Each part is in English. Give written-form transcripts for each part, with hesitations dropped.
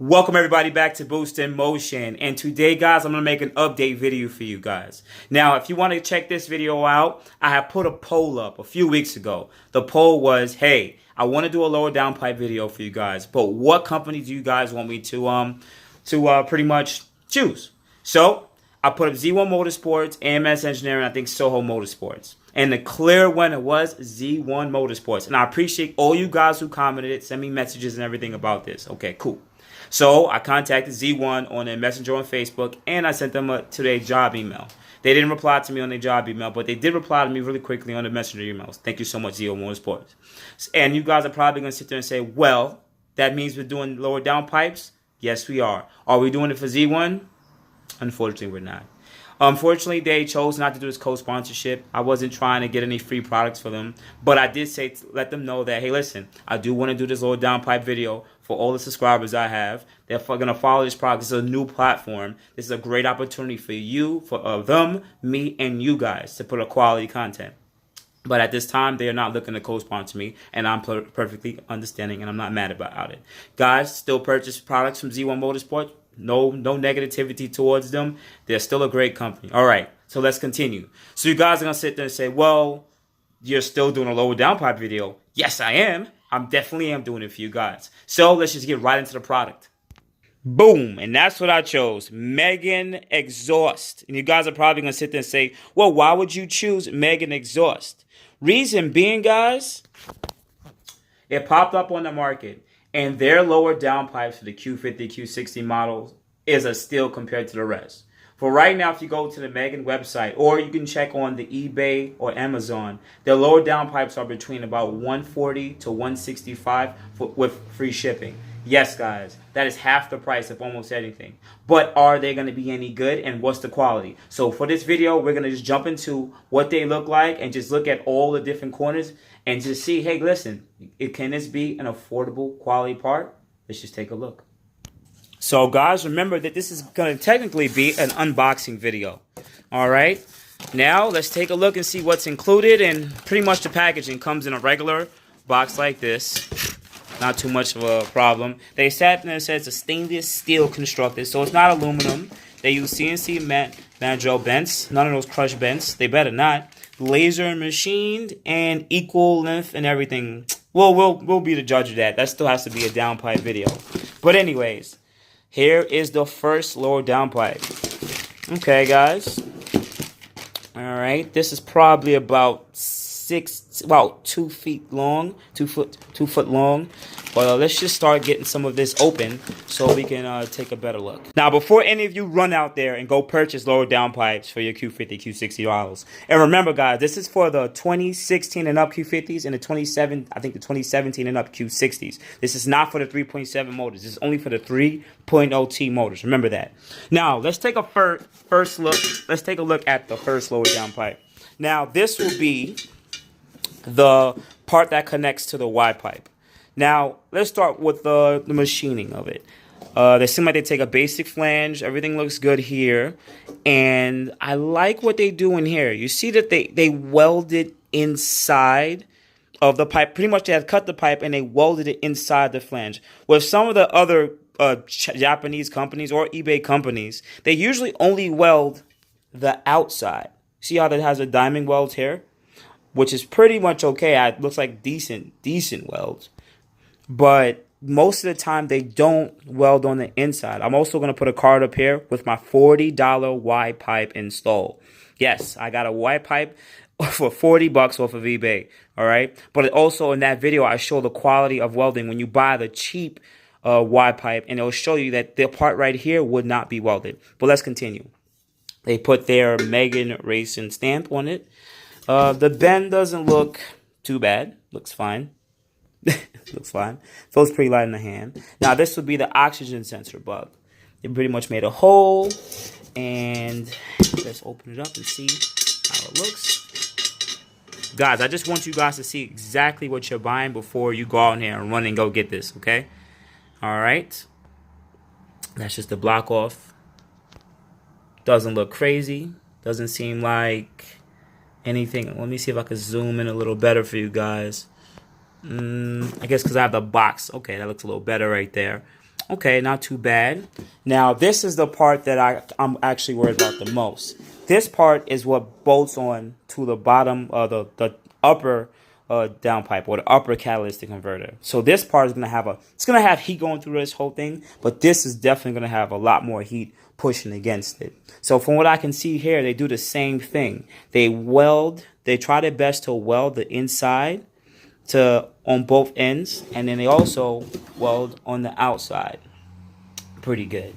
Welcome everybody back to Boost in Motion, and today guys I'm going to make an update video for you guys. Now if you want to check this video out, I have put a poll up a few weeks ago. The poll was, hey, I want to do a lower downpipe video for you guys, but what company do you guys want me to pretty much choose? So I put up Z1 Motorsports, AMS Engineering, I think Soho Motorsports. And the clear winner was Z1 Motorsports. And I appreciate all you guys who commented, send me messages and everything about this. Okay, cool. So I contacted Z1 on their messenger on Facebook, and I sent them to their job email. They didn't reply to me on their job email, but they did reply to me really quickly on the messenger emails. Thank you so much, Z1 Motorsports. And you guys are probably going to sit there and say, well, that means we're doing lower downpipes? Yes, we are. Are we doing it for Z1? Unfortunately, we're not. Unfortunately, they chose not to do this co-sponsorship. I wasn't trying to get any free products for them. But I did say, let them know that, hey, listen, I do want to do this lower downpipe video for all the subscribers I have. They're going to follow this product. This is a new platform. This is a great opportunity for you, for them, me, and you guys to put a quality content. But at this time, they are not looking to co-sponsor me, and I'm perfectly understanding, and I'm not mad about it. Guys, still purchase products from Z1 Motorsport. No negativity towards them. They're still a great company. All right, so let's continue. So you guys are going to sit there and say, well, you're still doing a lower downpipe video. Yes, I am. I'm definitely doing it for you guys. So let's just get right into the product. Boom, and that's what I chose, MEGEN Exhaust. And you guys are probably going to sit there and say, well, why would you choose MEGEN Exhaust? Reason being, guys, it popped up on the market. And their lower downpipes for the Q50 Q60 models is a steal compared to the rest. For right now, if you go to the MEGEN website, or you can check on the eBay or Amazon, their lower downpipes are between about $140 to $165 with free shipping. Yes, guys, that is half the price of almost anything. But are they going to be any good, and what's the quality? So for this video, we're going to just jump into what they look like and just look at all the different corners and just see, hey, listen, can this be an affordable quality part? Let's just take a look. So guys, remember that this is going to technically be an unboxing video. All right. Now let's take a look and see what's included. And pretty much the packaging comes in a regular box like this. Not too much of a problem. They sat there and said it's a stainless steel constructed, so it's not aluminum. They use CNC mandrel bents, none of those crushed bents. They better not. Laser machined and equal length and everything. Well, we'll be the judge of that. That still has to be a downpipe video. But anyways, here is the first lower downpipe. Okay, guys. All right, this is probably about 2 feet long, 2 foot long. But let's just start getting some of this open so we can take a better look. Now, before any of you run out there and go purchase lower downpipes for your Q50, Q60 models, and remember, guys, this is for the 2016 and up Q50s and the 2017 and up Q60s. This is not for the 3.7 motors. This is only for the 3.0 T motors. Remember that. Now, let's take a first look. Let's take a look at the first lower downpipe. Now, this will be the part that connects to the YPIPE. Now, let's start with the machining of it. They seem like they take a basic flange. Everything looks good here. And I like what they do in here. You see that they welded inside of the pipe. Pretty much they had cut the pipe and they welded it inside the flange. With some of the other Japanese companies or eBay companies, they usually only weld the outside. See how that has a diamond weld here? Which is pretty much okay. It looks like decent welds. But most of the time, they don't weld on the inside. I'm also going to put a card up here with my $40 YPIPE install. Yes, I got a YPIPE for $40 off of eBay. All right. But also in that video, I show the quality of welding when you buy the cheap YPIPE. And it'll show you that the part right here would not be welded. But let's continue. They put their MEGEN Racing stamp on it. The bend doesn't look too bad. Looks fine. Looks fine. Feels pretty light in the hand. Now, this would be the oxygen sensor bug. They pretty much made a hole. And let's open it up and see how it looks. Guys, I just want you guys to see exactly what you're buying before you go out here and run and go get this, okay? All right. That's just the block off. Doesn't look crazy. Doesn't seem like anything. Let me see if I can zoom in a little better for you guys. I guess because I have the box. Okay, that looks a little better right there. Okay, not too bad. Now, this is the part that I'm actually worried about the most. This part is what bolts on to the bottom of the upper downpipe, or the upper catalytic converter. So this part is it's gonna have heat going through this whole thing, but this is definitely gonna have a lot more heat pushing against it. So from what I can see here, they do the same thing. They try their best to weld the inside on both ends, and then they also weld on the outside. Pretty good.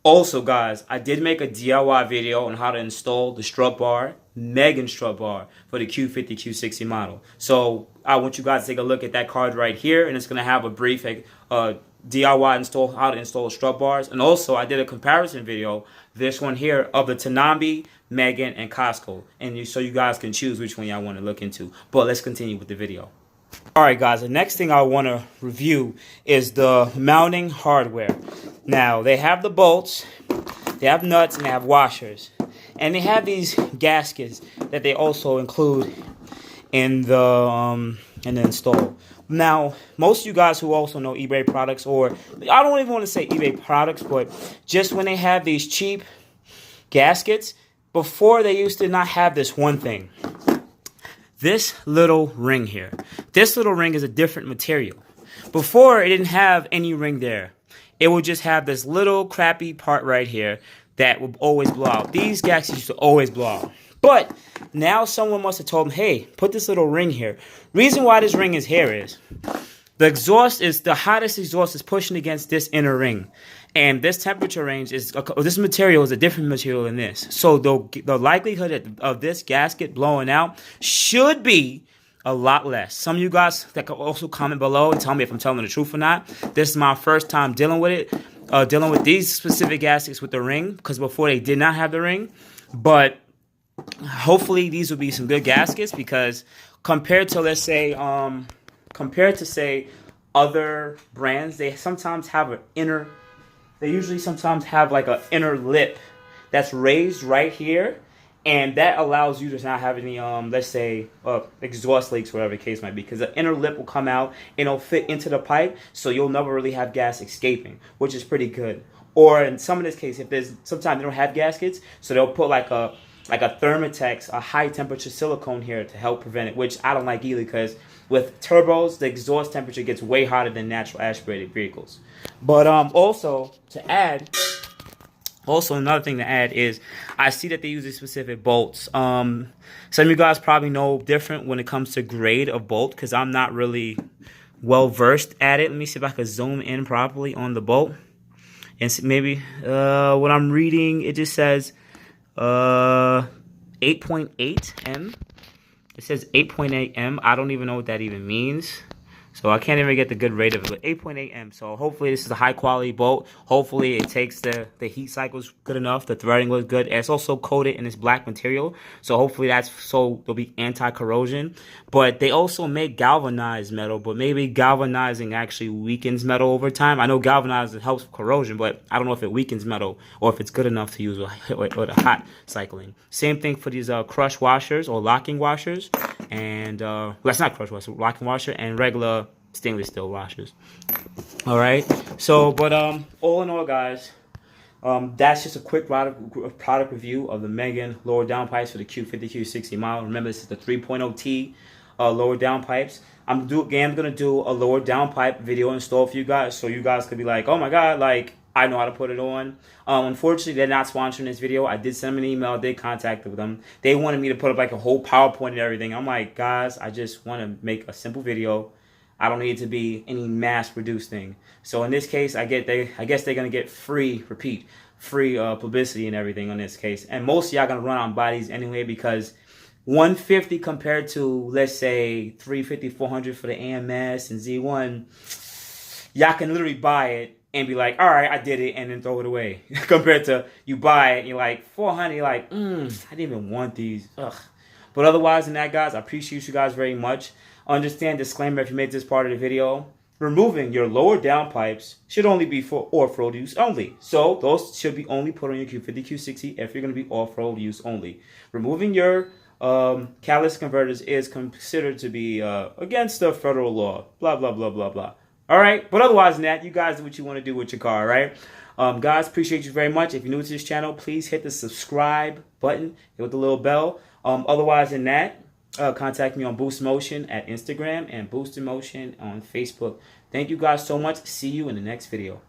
Also, guys, I did make a DIY video on how to install the Strut Bar, MEGEN Strut Bar, for the Q50 Q60 model. So I want you guys to take a look at that card right here, and it's going to have a brief DIY how to install strut bars. And also, I did a comparison video, this one here, of the TUNING, MEGEN, and Costco. And so you guys can choose which one y'all want to look into. But let's continue with the video. Alright guys, the next thing I want to review is the mounting hardware. Now, they have the bolts, they have nuts, and they have washers. And they have these gaskets that they also include in the install. Now, most of you guys who also know eBay products, or I don't even want to say eBay products, but just when they have these cheap gaskets, before they used to not have this one thing. This little ring here. This little ring is a different material. Before, it didn't have any ring there. It would just have this little crappy part right here that would always blow out. These gaskets used to always blow out. But now someone must have told them, hey, put this little ring here. Reason why this ring is here is the hottest exhaust is pushing against this inner ring. And this temperature range this material is a different material than this. So the likelihood of this gasket blowing out should be a lot less. Some of you guys that can also comment below and tell me if I'm telling the truth or not. This is my first time dealing with it, dealing with these specific gaskets with the ring, because before they did not have the ring. But hopefully these will be some good gaskets, because compared to, let's say, other brands, they sometimes have an inner. They usually sometimes have like an inner lip that's raised right here, and that allows you to not have any, let's say, exhaust leaks, whatever the case might be, because the inner lip will come out and it'll fit into the pipe, so you'll never really have gas escaping, which is pretty good. Or in some of this case, sometimes they don't have gaskets, so they'll put like a Thermatex, a high temperature silicone here to help prevent it, which I don't like either, because with turbos, the exhaust temperature gets way hotter than natural aspirated vehicles. But also another thing to add is I see that they use these specific bolts. Some of you guys probably know different when it comes to grade of bolt, because I'm not really well versed at it. Let me see if I can zoom in properly on the bolt. And maybe what I'm reading, it just says 8.8 M. It says 8.8 M. I don't even know what that even means. So I can't even get the good rate of it, but 8.8 M. So hopefully this is a high quality bolt. Hopefully it takes the heat cycles good enough. The threading was good. It's also coated in this black material. So hopefully there'll be anti-corrosion. But they also make galvanized metal, but maybe galvanizing actually weakens metal over time. I know galvanizing helps with corrosion, but I don't know if it weakens metal or if it's good enough to use with a hot cycling. Same thing for these crush washers or locking washers. And that's not crush washer, locking washer, and regular stainless steel washers. All right. So, but all in all, guys, that's just a quick product review of the MEGEN lower downpipes for the Q50 Q60 model. Remember, this is the 3.0T lower downpipes. I'm gonna do a lower downpipe video install for you guys, so you guys could be like, oh my god, like, I know how to put it on. Unfortunately, they're not sponsoring this video. I did send them an email. They contacted them. They wanted me to put up like a whole PowerPoint and everything. I'm like, guys, I just want to make a simple video. I don't need it to be any mass-produced thing. So in this case, I guess they're gonna get free publicity and everything on this case. And most of y'all gonna run on bodies anyway, because 150 compared to, let's say, 350, 400 for the AMS and Z1, y'all can literally buy it and be like, all right, I did it, and then throw it away. Compared to you buy it, and you're like, 400, you're like, I didn't even want these. Ugh. But otherwise than that, guys, I appreciate you guys very much. Understand, disclaimer, if you made this part of the video, removing your lower downpipes should only be for off-road use only. So those should be only put on your Q50 Q60 if you're going to be off-road use only. Removing your catalytic converters is considered to be against the federal law. Blah, blah, blah, blah, blah. All right, but otherwise than that, you guys do what you want to do with your car, right? Guys, appreciate you very much. If you're new to this channel, please hit the subscribe button, hit with the little bell. Otherwise than that, contact me on Boost Motion at Instagram and Boost Motion on Facebook. Thank you guys so much. See you in the next video.